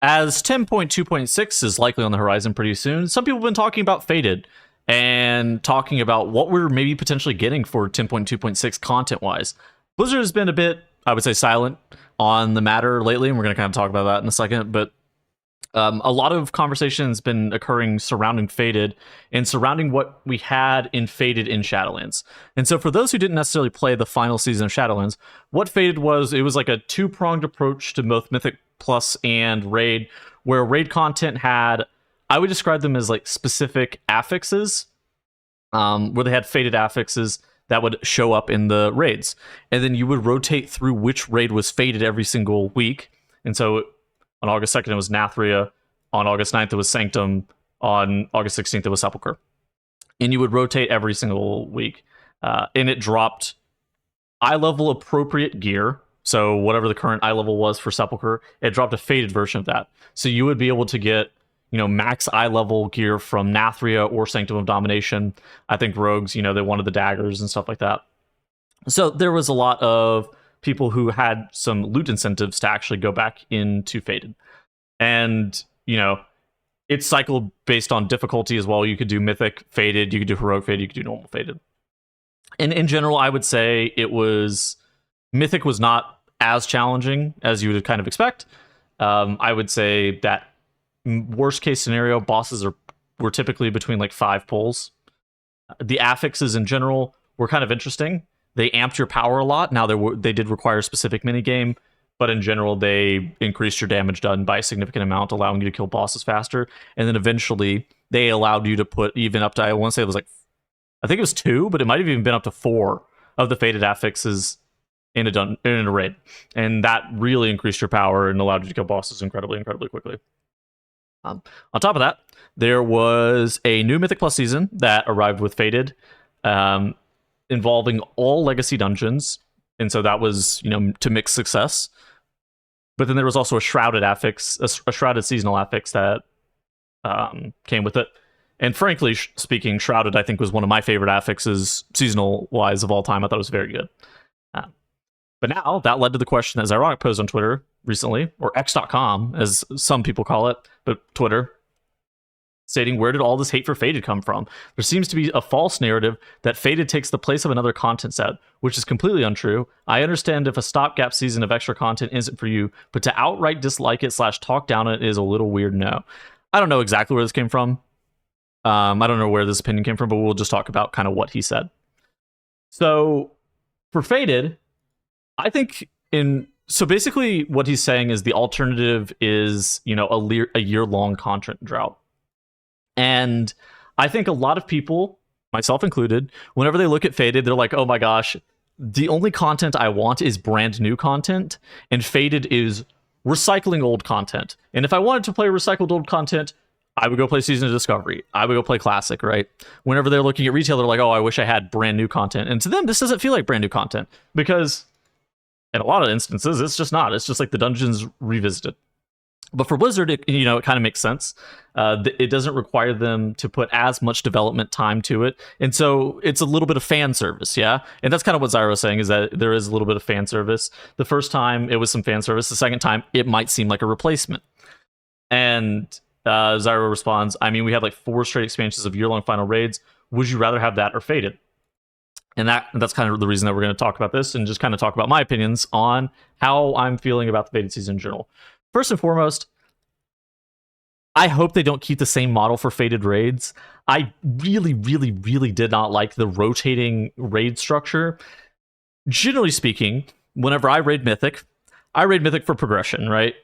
As 10.2.6 is likely on the horizon pretty soon, some people have been talking about Faded and talking about what we're maybe potentially getting for 10.2.6 content wise. Blizzard has been a bit, I would say, silent on the matter lately, and we're going to kind of talk about that in a second. But a lot of conversation has been occurring surrounding Faded and surrounding what we had in Faded in Shadowlands. And so for those who didn't necessarily play the final season of Shadowlands, what Faded was, it was like a two-pronged approach to both Mythic Plus and Raid, where Raid content had, I would describe them as like specific affixes, where they had Faded affixes that would show up in the raids. And then you would rotate through which raid was Faded every single week. And so on August 2nd, it was Nathria. On August 9th, it was Sanctum. On August 16th, it was Sepulchre. And you would rotate every single week. And it dropped eye level appropriate gear. So whatever the current eye level was for Sepulchre, it dropped a Faded version of that. So you would be able to get, max eye level gear from Nathria or Sanctum of Domination. I think Rogues, they wanted the daggers and stuff like that. So there was a lot of people who had some loot incentives to actually go back into Faded. And, it's cycled based on difficulty as well. You could do Mythic Faded, you could do Heroic Faded, you could do Normal Faded. And in general, I would say Mythic was not as challenging as you would kind of expect. I would say that worst case scenario, bosses were typically between like 5 pulls. The affixes in general were kind of interesting. They amped your power a lot. Now they did require a specific minigame, but in general, they increased your damage done by a significant amount, allowing you to kill bosses faster. And then eventually, they allowed you to put even up to, I want to say it was I think it was 2, but it might have even been up to 4 of the Faded affixes in a raid. And that really increased your power and allowed you to kill bosses incredibly quickly. On top of that, there was a new Mythic Plus season that arrived with Faded, involving all legacy dungeons, and so that was to mixed success. But then there was also a shrouded affix, a shrouded seasonal affix that came with it. And frankly speaking, shrouded I think was one of my favorite affixes seasonal wise of all time. I thought it was very good. But now that led to the question that Zonic posed on Twitter recently, or X.com as some people call it, but Twitter, stating, where did all this hate for Faded come from? There seems to be a false narrative that Faded takes the place of another content set, which is completely untrue. I understand if a stopgap season of extra content isn't for you, but to outright dislike it / talk down it is a little weird. No. I don't know exactly where this came from. I don't know where this opinion came from, but we'll just talk about kind of what he said. So for Faded, I think so basically what he's saying is the alternative is, a year-long content drought. And I think a lot of people, myself included, whenever they look at Faded, they're like, oh my gosh, the only content I want is brand new content, and Faded is recycling old content. And if I wanted to play recycled old content, I would go play Season of Discovery. I would go play Classic, right? Whenever they're looking at retail, they're like, oh, I wish I had brand new content. And to them, this doesn't feel like brand new content, because in a lot of instances, it's just not. It's just like the dungeons revisited. But for Blizzard, it kind of makes sense. It doesn't require them to put as much development time to it. And so it's a little bit of fan service, yeah? And that's kind of what Zyro was saying, is that there is a little bit of fan service. The first time, it was some fan service. The second time, it might seem like a replacement. And Zyro responds, I mean, we had like 4 straight expansions of year-long final raids. Would you rather have that or Faded? And that's kind of the reason that we're going to talk about this and just kind of talk about my opinions on how I'm feeling about the Faded season in general. First and foremost, I hope they don't keep the same model for Faded raids. I really did not like the rotating raid structure. Generally speaking, whenever I raid Mythic for progression, right?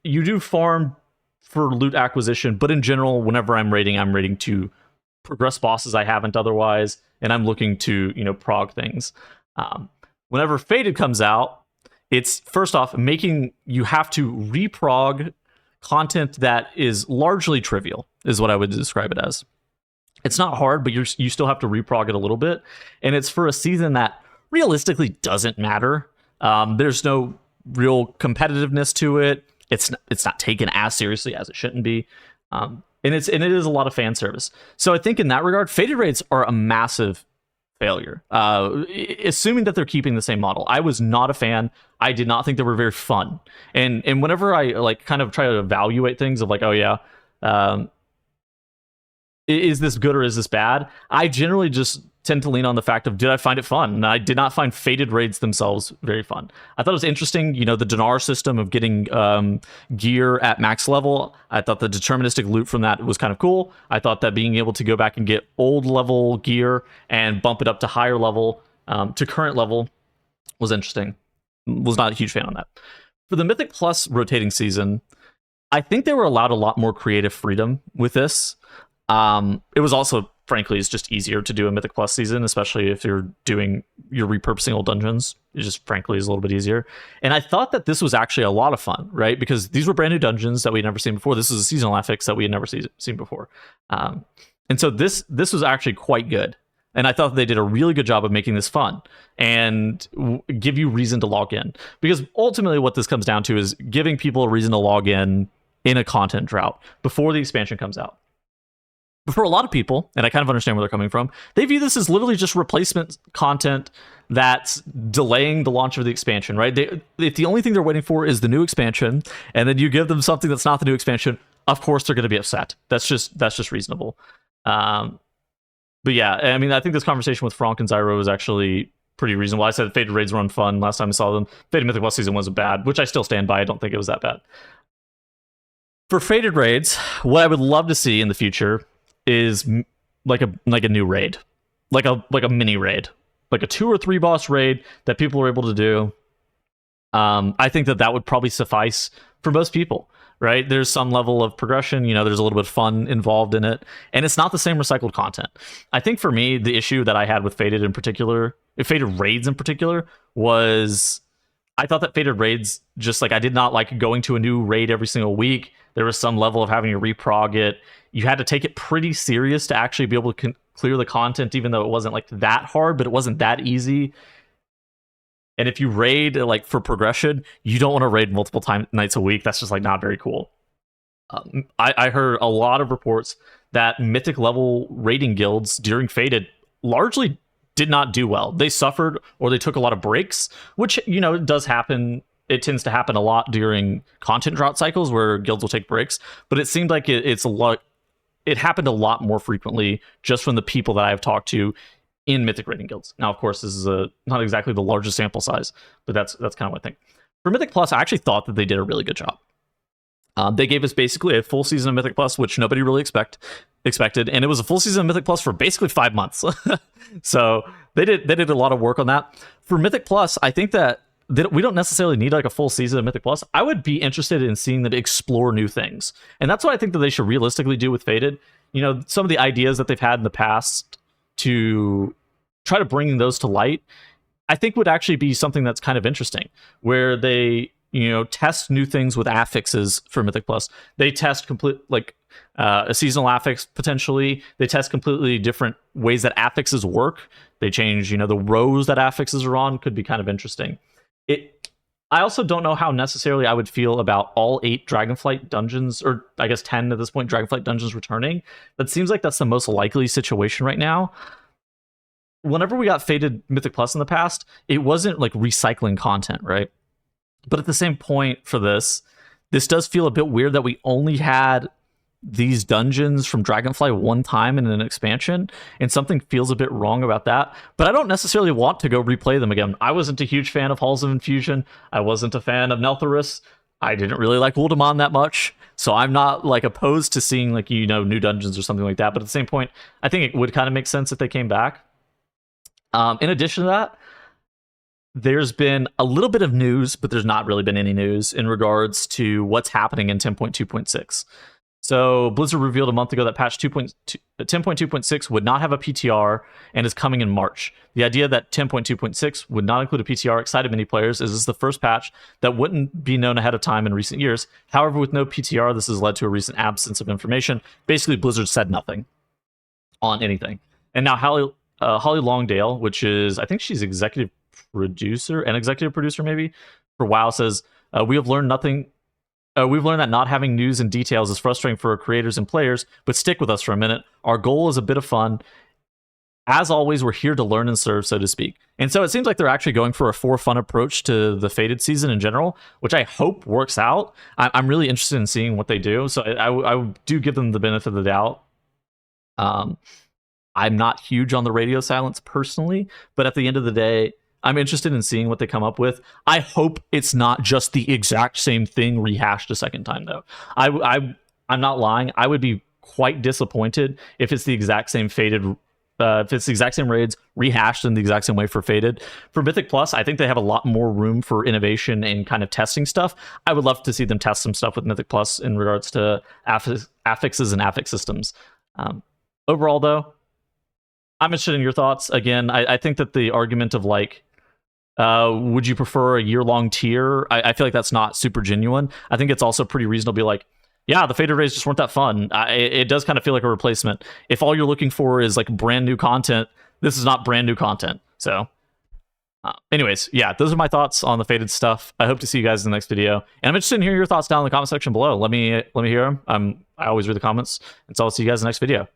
You do farm for loot acquisition, but in general, whenever I'm raiding to progress bosses I haven't otherwise, and I'm looking to, prog things. Whenever Faded comes out, it's first off making you have to reprog content that is largely trivial, is what I would describe it as. It's not hard, but you still have to reprog it a little bit, and it's for a season that realistically doesn't matter. There's no real competitiveness to it. It's not taken as seriously as it shouldn't be, and it is a lot of fan service. So I think in that regard, Faded raids are a massive failure. Assuming that they're keeping the same model, I was not a fan. I did not think they were very fun. And whenever I like kind of try to evaluate things of like, oh yeah, is this good or is this bad? I generally just tend to lean on the fact of, did I find it fun? And I did not find Fated raids themselves very fun. I thought it was interesting, the dinar system of getting gear at max level. I thought the deterministic loot from that was kind of cool. I thought that being able to go back and get old level gear and bump it up to higher level, to current level, was interesting. Was not a huge fan on that. For the Mythic Plus rotating season, I think they were allowed a lot more creative freedom with this. It was also, frankly, it's just easier to do a Mythic Plus season, especially if you're repurposing old dungeons. It just, frankly, is a little bit easier. And I thought that this was actually a lot of fun, right? Because these were brand new dungeons that we had never seen before. This is a seasonal affix that we had never seen before. And so this was actually quite good. And I thought they did a really good job of making this fun and give you reason to log in. Because ultimately what this comes down to is giving people a reason to log in a content drought before the expansion comes out. But for a lot of people, and I kind of understand where they're coming from, they view this as literally just replacement content that's delaying the launch of the expansion, right? If the only thing they're waiting for is the new expansion, and then you give them something that's not the new expansion, of course they're going to be upset. That's just reasonable. But yeah, I mean, I think this conversation with Frank and Zyro was actually pretty reasonable. I said Fated raids were unfun last time I saw them. Fated Mythic Plus season wasn't bad, which I still stand by. I don't think it was that bad. For Fated raids, what I would love to see in the future is like a new raid, like a mini raid, like a 2 or 3 boss raid that people are able to do. I think that would probably suffice for most people, right? There's some level of progression, there's a little bit of fun involved in it, and it's not the same recycled content. I think for me, the issue that I had with Fated in particular, Fated raids in particular, was I thought that Fated raids, just like, I did not like going to a new raid every single week. There was some level of having to reprog it. You had to take it pretty serious to actually be able to clear the content, even though it wasn't like that hard, but it wasn't that easy. And if you raid like for progression, you don't want to raid multiple nights a week. That's just like not very cool. I heard a lot of reports that mythic level raiding guilds during Fated largely did not do well. They suffered, or they took a lot of breaks, which, it does happen. It tends to happen a lot during content drought cycles where guilds will take breaks, but it seemed like it happened a lot more frequently just from the people that I've talked to in mythic raiding guilds. Now, of course, this is not exactly the largest sample size, but that's kind of what I think. For Mythic Plus, I actually thought that they did a really good job. They gave us basically a full season of Mythic Plus, which nobody really expected, and it was a full season of Mythic Plus for basically 5 months. So they did a lot of work on that. For Mythic Plus, I think that we don't necessarily need like a full season of Mythic Plus. I would be interested in seeing that explore new things, and that's what I think that they should realistically do with Fated. Some of the ideas that they've had in the past to try to bring those to light, I think would actually be something that's kind of interesting, where they test new things with affixes for Mythic Plus. They test a seasonal affix potentially. They test completely different ways that affixes work. They change the rows that affixes are on. Could be kind of interesting. I also don't know how necessarily I would feel about all 8 Dragonflight dungeons, or I guess 10 at this point, Dragonflight dungeons returning. That seems like that's the most likely situation right now. Whenever we got Fated Mythic Plus in the past, it wasn't like recycling content, right? But at the same point for this does feel a bit weird that we only had these dungeons from Dragonflight one time in an expansion, and something feels a bit wrong about that. But I don't necessarily want to go replay them again. I wasn't a huge fan of Halls of Infusion. I wasn't a fan of Neltharus. I didn't really like Uldamon that much, so I'm not like opposed to seeing like new dungeons or something like that. But at the same point, I think it would kind of make sense if they came back. In addition to that, there's been a little bit of news, but there's not really been any news in regards to what's happening in 10.2.6. So Blizzard revealed a month ago that patch 10.2.6 would not have a PTR and is coming in March. The idea that 10.2.6 would not include a PTR excited many players, as this is the first patch that wouldn't be known ahead of time in recent years. However, with no PTR, this has led to a recent absence of information. Basically, Blizzard said nothing on anything. And now Holly Longdale, which is, I think she's executive producer maybe, for WoW, says, we've learned that not having news and details is frustrating for our creators and players, but stick with us for a minute. Our goal is a bit of fun. as always, we're here to learn and serve, so to speak. And so it seems like they're actually going for a for fun approach to the Fated season in general, which I hope works out. I'm really interested in seeing what they do. So I do give them the benefit of the doubt. I'm not huge on the radio silence personally, but at the end of the day, I'm interested in seeing what they come up with. I hope it's not just the exact same thing rehashed a second time, though. I'm not lying. I would be quite disappointed if it's the exact same Fated. If it's the exact same raids rehashed in the exact same way for Fated. For Mythic Plus, I think they have a lot more room for innovation and kind of testing stuff. I would love to see them test some stuff with Mythic Plus in regards to affixes and affix systems. Overall, though, I'm interested in your thoughts. Again, I think that the argument of like, would you prefer a year-long tier? I feel like that's not super genuine. I think it's also pretty reasonable to be like, yeah, the Fated raids just weren't that fun. It does kind of feel like a replacement. If all you're looking for is like brand new content, this is not brand new content. So anyways, yeah, those are my thoughts on the Fated stuff. I hope to see you guys in the next video. And I'm interested in hearing your thoughts down in the comment section below. Let me hear them. I always read the comments. And so I'll see you guys in the next video.